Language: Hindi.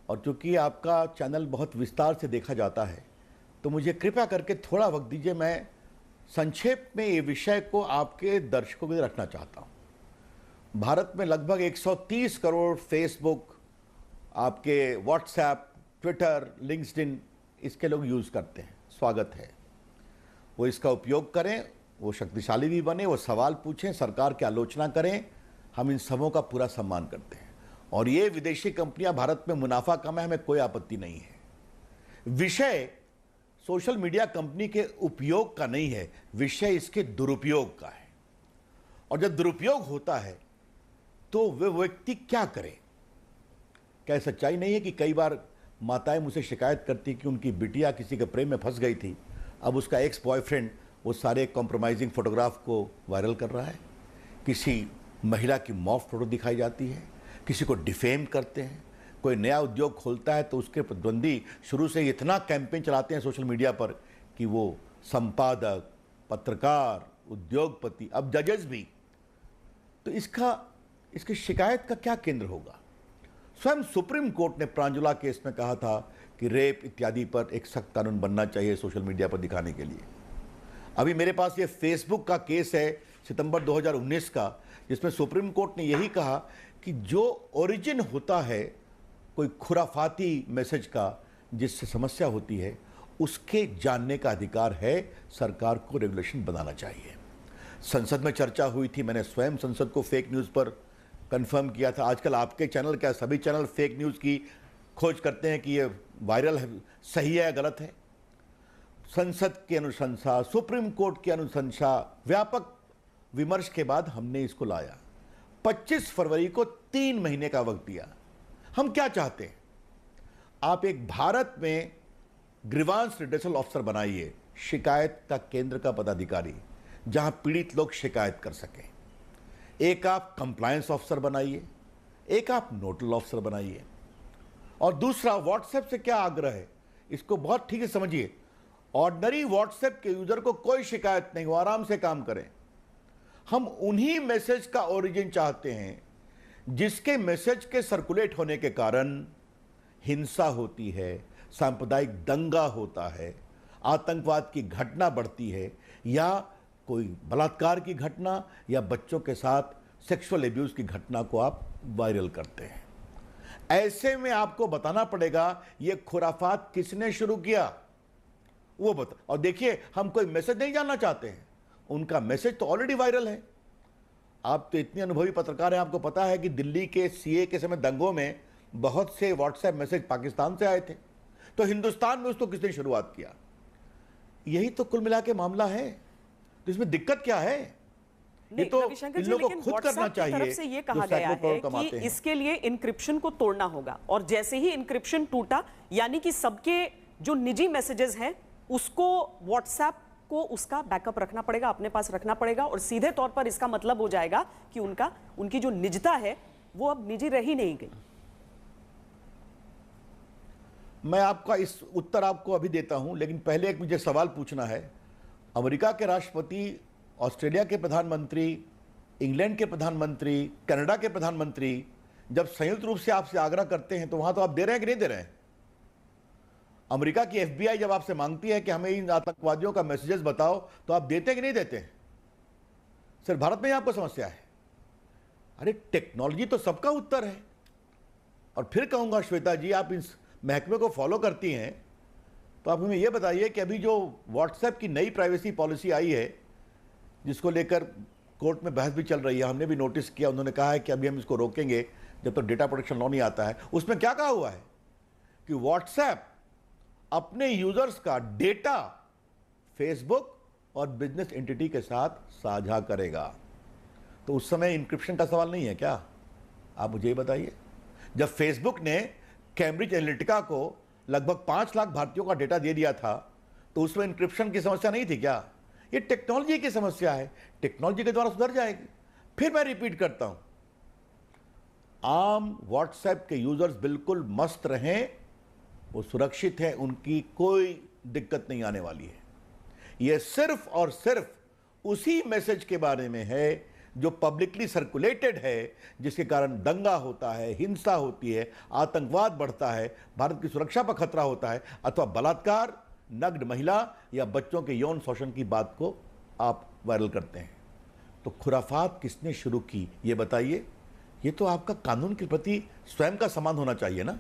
और चूंकि आपका चैनल बहुत विस्तार से देखा जाता है, तो मुझे कृपया करके थोड़ा वक्त दीजिए। मैं संक्षेप में ये विषय को आपके दर्शकों के लिए रखना चाहता हूँ। भारत में लगभग 130 करोड़ फेसबुक, आपके व्हाट्सएप, ट्विटर, लिंक्डइन, इसके लोग यूज़ करते हैं। स्वागत है, वो इसका उपयोग करें, वो शक्तिशाली भी बने, वो सवाल पूछें, सरकार की आलोचना करें। हम इन सबों का पूरा सम्मान करते हैं। और ये विदेशी कंपनियां भारत में मुनाफा कमाएं, हमें कोई आपत्ति नहीं है। विषय सोशल मीडिया कंपनी के उपयोग का नहीं है, विषय इसके दुरुपयोग का है। और जब दुरुपयोग होता है तो वे व्यक्ति क्या करे? क्या सच्चाई नहीं है कि कई बार माताएं मुझसे शिकायत करती कि उनकी बिटिया किसी के प्रेम में फंस गई थी, अब उसका एक्स बॉयफ्रेंड वो सारे कॉम्प्रोमाइजिंग फोटोग्राफ को वायरल कर रहा है, किसी महिला की मॉफ फोटो दिखाई जाती है, किसी को डिफेम करते हैं, कोई नया उद्योग खोलता है तो उसके प्रतिद्वंदी शुरू से इतना कैंपेन चलाते हैं सोशल मीडिया पर कि वो संपादक, पत्रकार, उद्योगपति, अब जजेस भी। तो इसकी शिकायत का क्या केंद्र होगा? स्वयं सुप्रीम कोर्ट ने प्रांजुला केस में कहा था कि रेप इत्यादि पर एक सख्त कानून बनना चाहिए सोशल मीडिया पर दिखाने के लिए। अभी मेरे पास ये फेसबुक का केस है सितंबर 2019 का, जिसमें सुप्रीम कोर्ट ने यही कहा कि जो ओरिजिन होता है कोई खुराफाती मैसेज का, जिससे समस्या होती है, उसके जानने का अधिकार है, सरकार को रेगुलेशन बनाना चाहिए। संसद में चर्चा हुई थी, मैंने स्वयं संसद को फेक न्यूज़ पर कंफर्म किया था। आजकल आपके चैनल, क्या सभी चैनल फेक न्यूज़ की खोज करते हैं कि ये वायरल है, सही है या गलत है? संसद की अनुशंसा, सुप्रीम कोर्ट की अनुशंसा, व्यापक विमर्श के बाद हमने इसको लाया। 25 फरवरी को 3 महीने का वक्त दिया। हम क्या चाहते हैं? आप एक भारत में ग्रीवांस रिड्रेसल ऑफिसर बनाइए, शिकायत का केंद्र का पदाधिकारी, जहां पीड़ित लोग शिकायत कर सकें। एक आप कंप्लायंस ऑफिसर बनाइए, एक आप नोडल ऑफिसर बनाइए। और दूसरा, व्हाट्सएप से क्या आग्रह है, इसको बहुत ठीक से समझिए। ऑर्डिनरी व्हाट्सएप के यूजर को कोई शिकायत नहीं, वो आराम से काम करें। हम उन्हीं मैसेज का ओरिजिन चाहते हैं जिसके मैसेज के सर्कुलेट होने के कारण हिंसा होती है, सांप्रदायिक दंगा होता है, आतंकवाद की घटना बढ़ती है, या कोई बलात्कार की घटना या बच्चों के साथ सेक्सुअल एब्यूज की घटना को आप वायरल करते हैं। ऐसे में आपको बताना पड़ेगा ये खुराफात किसने शुरू किया, वो बता। और देखिए, हम कोई मैसेज नहीं जानना चाहते हैं, उनका मैसेज तो ऑलरेडी वायरल है। आप तो इतने अनुभवी पत्रकार हैं, आपको पता है कि दिल्ली के सीए के समय दंगों में बहुत से व्हाट्सएप मैसेज पाकिस्तान से आए थे, तो हिंदुस्तान में उसको किसने शुरुआत किया? यही तो कुल मिला के मामला है। तो इसमें दिक्कत क्या है? ये तो इन लोगों को खुद करना चाहिए। तरफ से ये कहा गया है कि इसके लिए इंक्रिप्शन को तोड़ना होगा, और जैसे ही इंक्रिप्शन टूटा, यानी कि सबके जो निजी मैसेजेस हैं उसको व्हाट्सएप को उसका बैकअप रखना पड़ेगा, अपने पास रखना पड़ेगा, और सीधे तौर पर इसका मतलब हो जाएगा कि उनकी जो निजता है वो अब निजी रह ही नहीं गई। मैं आपका इस उत्तर आपको अभी देता हूं, लेकिन पहले एक मुझे सवाल पूछना है। अमेरिका के राष्ट्रपति, ऑस्ट्रेलिया के प्रधानमंत्री, इंग्लैंड के प्रधानमंत्री, कनाडा के प्रधानमंत्री जब संयुक्त रूप से आपसे आग्रह करते हैं तो वहां तो आप दे रहे हैं कि नहीं दे रहे हैं? अमेरिका की एफबीआई जब आपसे मांगती है कि हमें इन आतंकवादियों का मैसेजेस बताओ, तो आप देते हैं कि नहीं देते हैं? सिर्फ भारत में ही आपको समस्या है? अरे टेक्नोलॉजी तो सबका उत्तर है। और फिर कहूंगा, श्वेता जी, आप इस महकमे को फॉलो करती हैं, तो आप हमें यह बताइए कि अभी जो व्हाट्सएप की नई प्राइवेसी पॉलिसी आई है, जिसको लेकर कोर्ट में बहस भी चल रही है, हमने भी नोटिस किया, उन्होंने कहा है कि अभी हम इसको रोकेंगे जब तक डेटा प्रोटेक्शन लॉ नहीं आता है। उसमें क्या कहा हुआ है कि व्हाट्सएप अपने यूजर्स का डेटा फेसबुक और बिजनेस एंटिटी के साथ साझा करेगा। तो उस समय इंक्रिप्शन का सवाल नहीं है क्या? आप मुझे ये बताइए। जब फेसबुक ने कैम्ब्रिज एनालिटिका को लगभग 5 लाख भारतीयों का डेटा दे दिया था, तो उसमें इंक्रिप्शन की समस्या नहीं थी क्या? ये टेक्नोलॉजी की समस्या है, टेक्नोलॉजी के द्वारा सुधर जाएगी। फिर मैं रिपीट करता हूं, आम व्हाट्सएप के यूजर्स बिल्कुल मस्त रहें, वो सुरक्षित है, उनकी कोई दिक्कत नहीं आने वाली है। यह सिर्फ और सिर्फ उसी मैसेज के बारे में है जो पब्लिकली सर्कुलेटेड है, जिसके कारण दंगा होता है, हिंसा होती है, आतंकवाद बढ़ता है, भारत की सुरक्षा पर खतरा होता है, अथवा बलात्कार, नग्न महिला या बच्चों के यौन शोषण की बात को आप वायरल करते हैं। तो खुराफात किसने शुरू की ये बताइए। ये तो आपका कानून के प्रति स्वयं का सम्मान होना चाहिए ना।